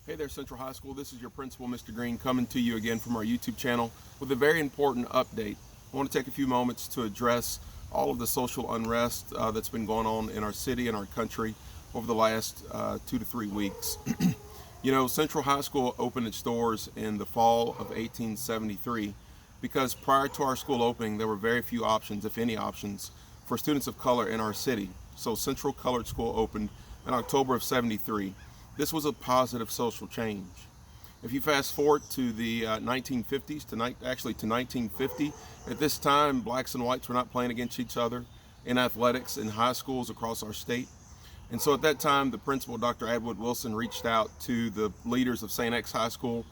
Hey there, Central High School. This is your principal, Mr. Green, coming to you again from our YouTube channel with a very important update. I want to take a few moments to address all of the social unrest that's been going on in our city and our country over the last 2 to 3 weeks. Central High School opened its doors in the fall of 1873 because prior to our school opening, there were very few options, if any options, for students of color in our city. So Central Colored School opened in October of '73. This was a positive social change. If you fast forward to the 1950s, to 1950, at this time, blacks and whites were not playing against each other in athletics in high schools across our state. And so at that time, the principal, Dr. Atwood Wilson, reached out to the leaders of St. X High School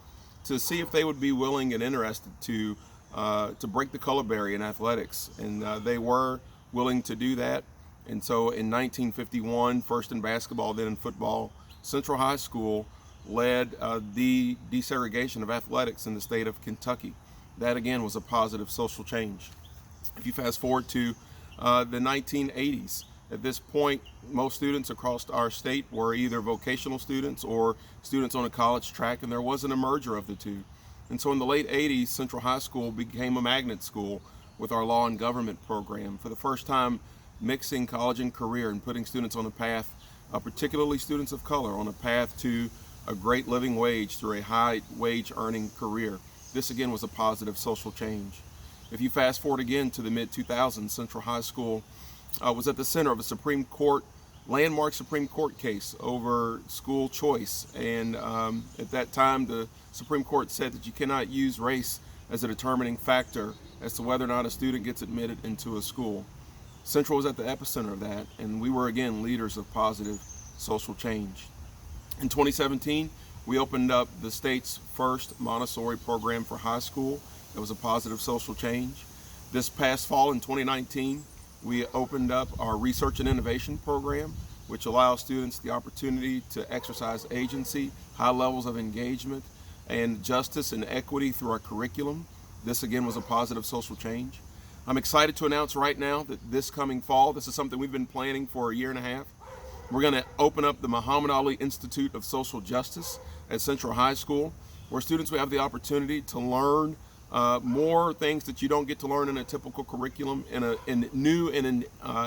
to see if they would be willing and interested to break the color barrier in athletics. And they were willing to do that. And so in 1951, first in basketball, then in football, Central High School led the desegregation of athletics in the state of Kentucky. That again was a positive social change. If you fast forward to the 1980s, at this point, most students across our state were either vocational students or students on a college track, and there wasn't a merger of the two. And so in the late 80s, Central High School became a magnet school with our law and government program, for the first time mixing college and career and putting students on a path, particularly students of color, on a path to a great living wage through a high wage earning career. This again was a positive social change. If you fast forward again to the mid-2000s, Central High School was at the center of a landmark Supreme Court case over school choice. And at that time, the Supreme Court said that you cannot use race as a determining factor as to whether or not a student gets admitted into a school. Central was at the epicenter of that, and we were again leaders of positive social change. In 2017, we opened up the state's first Montessori program for high school. That was a positive social change. This past fall in 2019, we opened up our research and innovation program, which allows students the opportunity to exercise agency, high levels of engagement, and justice and equity through our curriculum. This again was a positive social change. I'm excited to announce right now that this coming fall, this is something we've been planning for a year and a half. We're going to open up the Muhammad Ali Institute of Social Justice at Central High School, where students will have the opportunity to learn more things that you don't get to learn in a typical curriculum in new and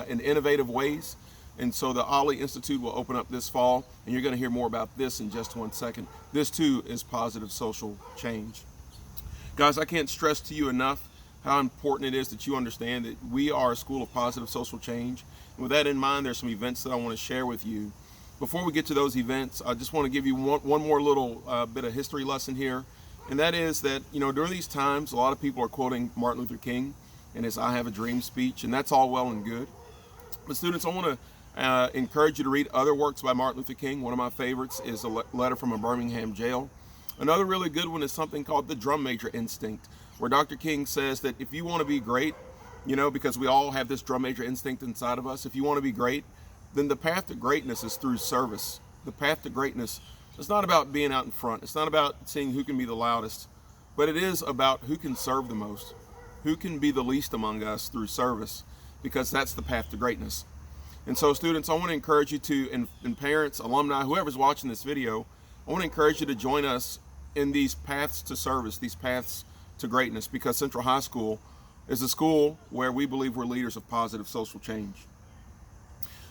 in innovative ways. And so the Ali Institute will open up this fall, and you're going to hear more about this in just 1 second. This too is positive social change. Guys, I can't stress to you enough how important it is that you understand that we are a school of positive social change. And with that in mind, there's some events that I want to share with you. Before we get to those events, I just want to give you one more little bit of history lesson here. And that is that, during these times, a lot of people are quoting Martin Luther King in his I Have a Dream speech, and that's all well and good. But students, I want to encourage you to read other works by Martin Luther King. One of my favorites is A Letter from a Birmingham Jail. Another really good one is something called The Drum Major Instinct, where Dr. King says that if you want to be great, because we all have this drum major instinct inside of us, if you want to be great, then the path to greatness is through service. The path to greatness is not about being out in front. It's not about seeing who can be the loudest, but it is about who can serve the most, who can be the least among us through service, because that's the path to greatness. And so students, I want to encourage you to, and parents, alumni, whoever's watching this video, I want to encourage you to join us in these paths to service, these paths to greatness, because Central High School is a school where we believe we're leaders of positive social change.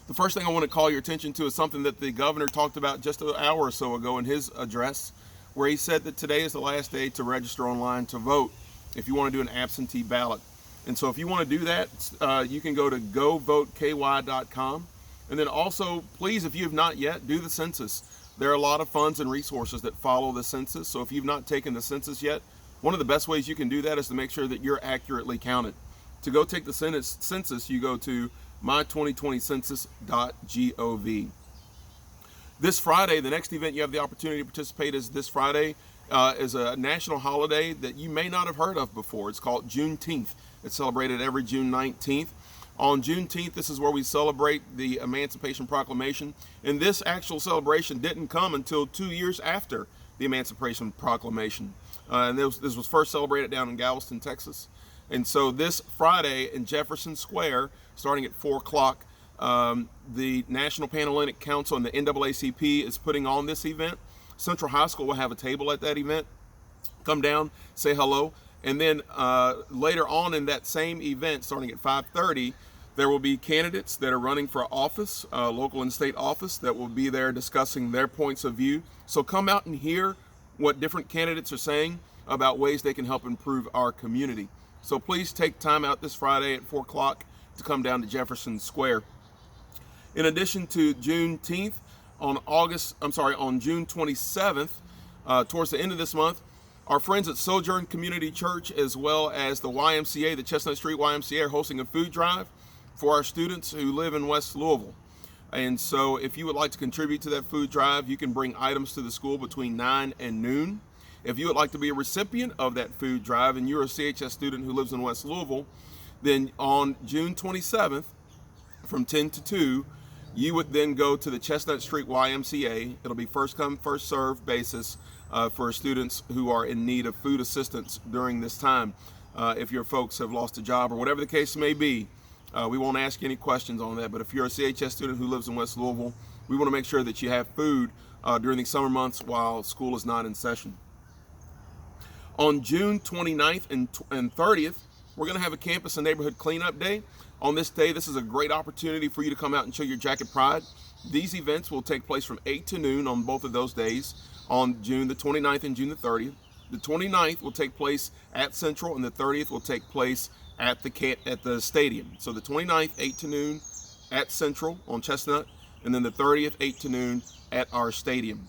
The first thing I want to call your attention to is something that the governor talked about just an hour or so ago in his address, where he said that today is the last day to register online to vote if you want to do an absentee ballot. And so if you want to do that, you can go to govoteky.com. And then also, please, if you have not yet, do the census. There are a lot of funds and resources that follow the census. So if you've not taken the census yet, one of the best ways you can do that is to make sure that you're accurately counted. To go take the census, you go to my2020census.gov. This Friday, the next event you have the opportunity to participate is this Friday, is a national holiday that you may not have heard of before. It's called Juneteenth. It's celebrated every June 19th. On Juneteenth, this is where we celebrate the Emancipation Proclamation. And this actual celebration didn't come until 2 years after the Emancipation Proclamation. And this was first celebrated down in Galveston, Texas. And so this Friday in Jefferson Square, starting at 4 o'clock, the National Panhellenic Council and the NAACP is putting on this event. Central High School will have a table at that event. Come down, say hello, and then later on in that same event, starting at 5:30, there will be candidates that are running for office, local and state office, that will be there discussing their points of view. So come out and hear what different candidates are saying about ways they can help improve our community. So please take time out this Friday at 4 o'clock to come down to Jefferson Square. In addition to Juneteenth, on June 27th, towards the end of this month, our friends at Sojourn Community Church, as well as the YMCA, the Chestnut Street YMCA, are hosting a food drive for our students who live in West Louisville. And so if you would like to contribute to that food drive, you can bring items to the school between 9 and noon. If you would like to be a recipient of that food drive and you're a CHS student who lives in West Louisville, then on June 27th from 10 to 2, you would then go to the Chestnut Street YMCA. It'll be first come, first served basis for students who are in need of food assistance during this time. If your folks have lost a job or whatever the case may be, we won't ask you any questions on that. But if you're a CHS student who lives in West Louisville, we want to make sure that you have food during the summer months while school is not in session. On June 29th and 30th, we're going to have a campus and neighborhood cleanup day. On this day, this is a great opportunity for you to come out and show your jacket pride. These events will take place from 8 to noon on both of those days, on June the 29th and June the 30th. The 29th will take place at Central, and the 30th will take place at the stadium. So the 29th, 8 to noon at Central on Chestnut, and then the 30th, 8 to noon at our stadium.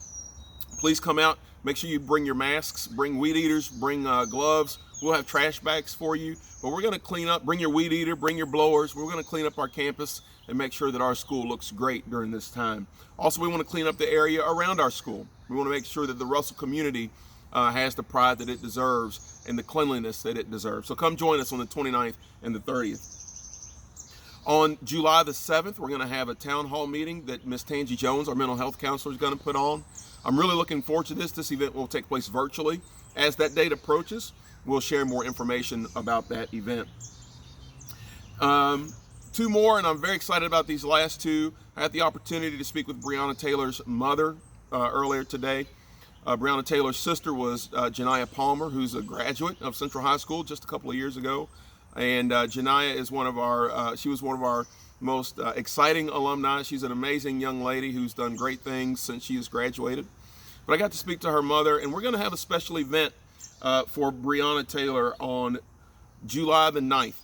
Please come out. Make sure you bring your masks, bring weed eaters, bring gloves. We'll have trash bags for you, but we're going to clean up. Bring your weed eater, bring your blowers. We're going to clean up our campus and make sure that our school looks great during this time. Also, we want to clean up the area around our school. We want to make sure that the Russell community has the pride that it deserves and the cleanliness that it deserves. So come join us on the 29th and the 30th. On July the 7th, we're going to have a town hall meeting that Miss Tangi Jones, our mental health counselor, is going to put on. I'm really looking forward to this. This event will take place virtually. As that date approaches, we'll share more information about that event. Two more, and I'm very excited about these last two. I had the opportunity to speak with Breonna Taylor's mother earlier today. Breonna Taylor's sister was Janiyah Palmer, who's a graduate of Central High School just a couple of years ago. And Janiyah is she was one of our most exciting alumni. She's an amazing young lady who's done great things since she has graduated. But I got to speak to her mother, and we're going to have a special event for Breonna Taylor on July the 9th.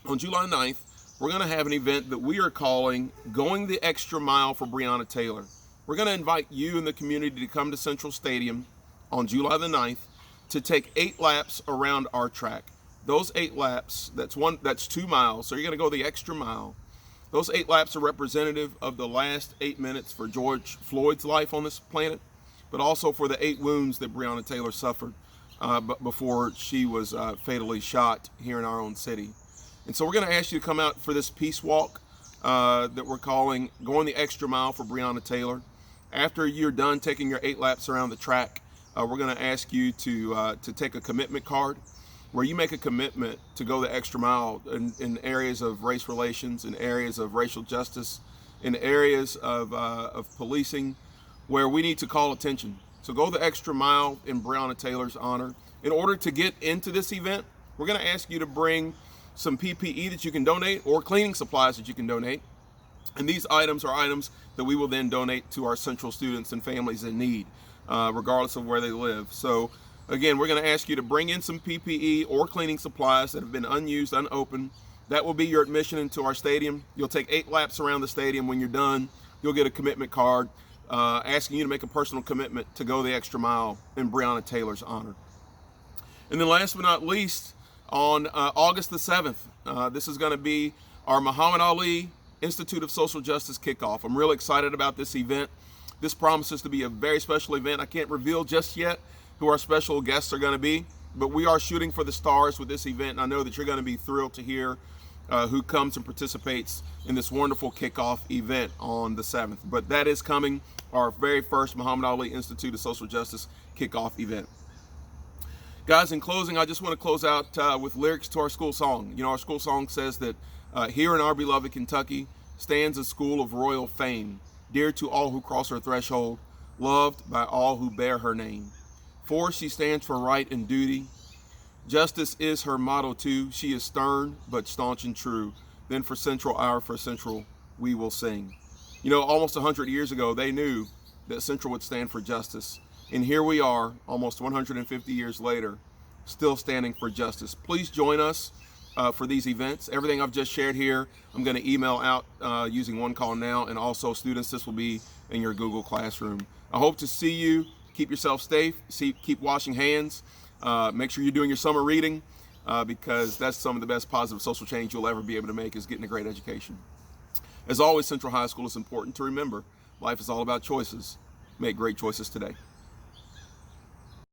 On July 9th, we're going to have an event that we are calling Going the Extra Mile for Breonna Taylor. We're going to invite you and the community to come to Central Stadium on July the 9th to take 8 laps around our track. Those 8 laps, that's 2 miles, so you're going to go the extra mile. Those 8 laps are representative of the last 8 minutes for George Floyd's life on this planet, but also for the 8 wounds that Breonna Taylor suffered before she was fatally shot here in our own city. And so we're going to ask you to come out for this peace walk that we're calling Going the Extra Mile for Breonna Taylor. After you're done taking your 8 laps around the track, we're going to ask you to take a commitment card where you make a commitment to go the extra mile in areas of race relations, in areas of racial justice, in areas of policing, where we need to call attention. So go the extra mile in Breonna Taylor's honor. In order to get into this event, we're going to ask you to bring some PPE that you can donate or cleaning supplies that you can donate. And these items are items that we will then donate to our Central students and families in need, regardless of where they live. So again, we're going to ask you to bring in some PPE or cleaning supplies that have been unused, unopened. That will be your admission into our stadium. You'll take 8 laps around the stadium. When you're done, you'll get a commitment card asking you to make a personal commitment to go the extra mile in Breonna Taylor's honor. And then last but not least, on August the 7th, this is going to be our Muhammad Ali Institute of Social Justice kickoff. I'm really excited about this event. This promises to be a very special event. I can't reveal just yet who our special guests are going to be, but we are shooting for the stars with this event, and I know that you're going to be thrilled to hear who comes and participates in this wonderful kickoff event on the 7th. But that is coming, our very first Muhammad Ali Institute of Social Justice kickoff event. Guys, in closing, I just want to close out with lyrics to our school song. You know, our school song says that here in our beloved Kentucky stands a school of royal fame, dear to all who cross her threshold, loved by all who bear her name. For she stands for right and duty. Justice is her motto too. She is stern but staunch and true. Then for Central, we will sing. You know, almost 100 years ago, they knew that Central would stand for justice. And here we are, almost 150 years later, still standing for justice. Please join us for these events. Everything I've just shared here, I'm going to email out using One Call Now, and also students, this will be in your Google Classroom. I hope to see you. Keep yourself safe. Keep washing hands. Make sure you're doing your summer reading because that's some of the best positive social change you'll ever be able to make, is getting a great education. As always, Central High School is important to remember. Life is all about choices. Make great choices today.